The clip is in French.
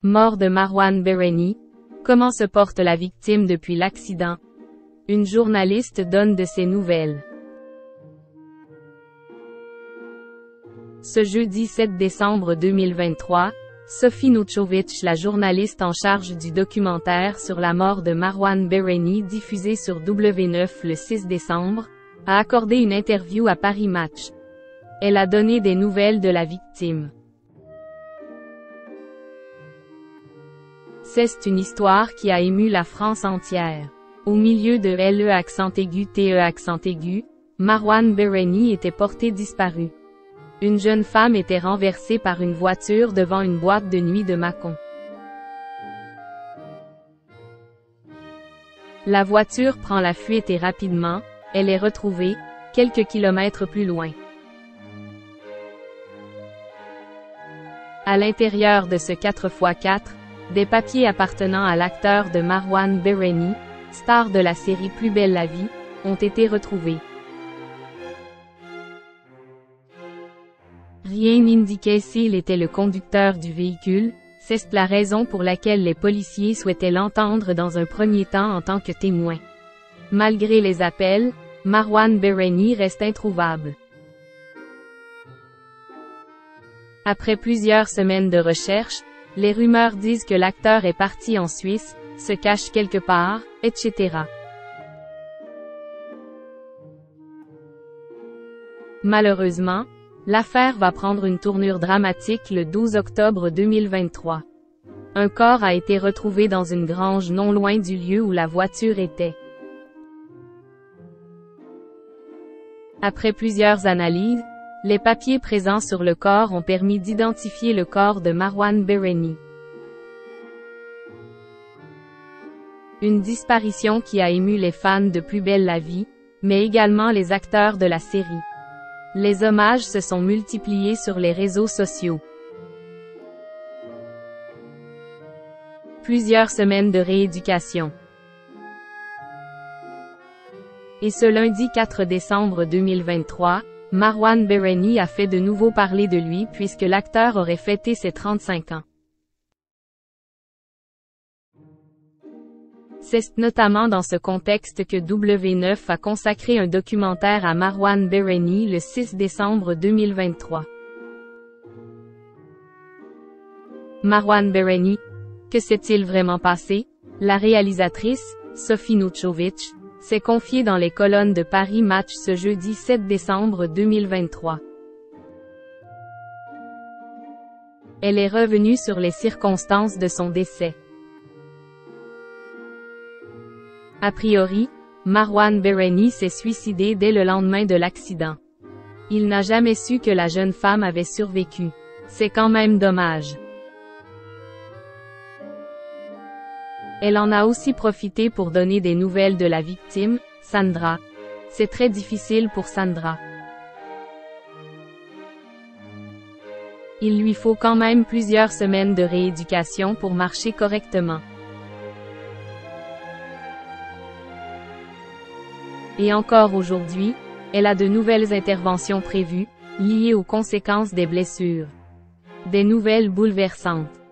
Mort de Marwan Bereni. Comment se porte la victime depuis l'accident? Une journaliste donne de ses nouvelles. Ce jeudi 7 décembre 2023, Sophie Noutchovitch, la journaliste en charge du documentaire sur la mort de Marwan Bereni diffusé sur W9 le 6 décembre, a accordé une interview à Paris Match. Elle a donné des nouvelles de la victime. C'est une histoire qui a ému la France entière. Au milieu de LE accent aigu TE accent aigu, Marwan Bereni était porté disparu. Une jeune femme était renversée par une voiture devant une boîte de nuit de Mâcon. La voiture prend la fuite et rapidement, elle est retrouvée, quelques kilomètres plus loin. À l'intérieur de ce 4x4, des papiers appartenant à l'acteur de Marwan Bereni, star de la série Plus belle la vie, ont été retrouvés. Rien n'indiquait s'il était le conducteur du véhicule, c'est la raison pour laquelle les policiers souhaitaient l'entendre dans un premier temps en tant que témoin. Malgré les appels, Marwan Bereni reste introuvable. Après plusieurs semaines de recherche, les rumeurs disent que l'acteur est parti en Suisse, se cache quelque part, etc. Malheureusement, l'affaire va prendre une tournure dramatique le 12 octobre 2023. Un corps a été retrouvé dans une grange non loin du lieu où la voiture était. Après plusieurs analyses, les papiers présents sur le corps ont permis d'identifier le corps de Marwan Bereni. Une disparition qui a ému les fans de Plus belle la vie, mais également les acteurs de la série. Les hommages se sont multipliés sur les réseaux sociaux. Plusieurs semaines de rééducation. Et ce lundi 4 décembre 2023, Marwan Bereni a fait de nouveau parler de lui puisque l'acteur aurait fêté ses 35 ans. C'est notamment dans ce contexte que W9 a consacré un documentaire à Marwan Bereni le 6 décembre 2023. Marwan Bereni. Que s'est-il vraiment passé? La réalisatrice, Sophie Noutchovitch, s'est confiée dans les colonnes de Paris Match ce jeudi 7 décembre 2023. Elle est revenue sur les circonstances de son décès. A priori, Marwan Bereni s'est suicidé dès le lendemain de l'accident. Il n'a jamais su que la jeune femme avait survécu. C'est quand même dommage. Elle en a aussi profité pour donner des nouvelles de la victime, Sandra. C'est très difficile pour Sandra. Il lui faut quand même plusieurs semaines de rééducation pour marcher correctement. Et encore aujourd'hui, elle a de nouvelles interventions prévues, liées aux conséquences des blessures. Des nouvelles bouleversantes.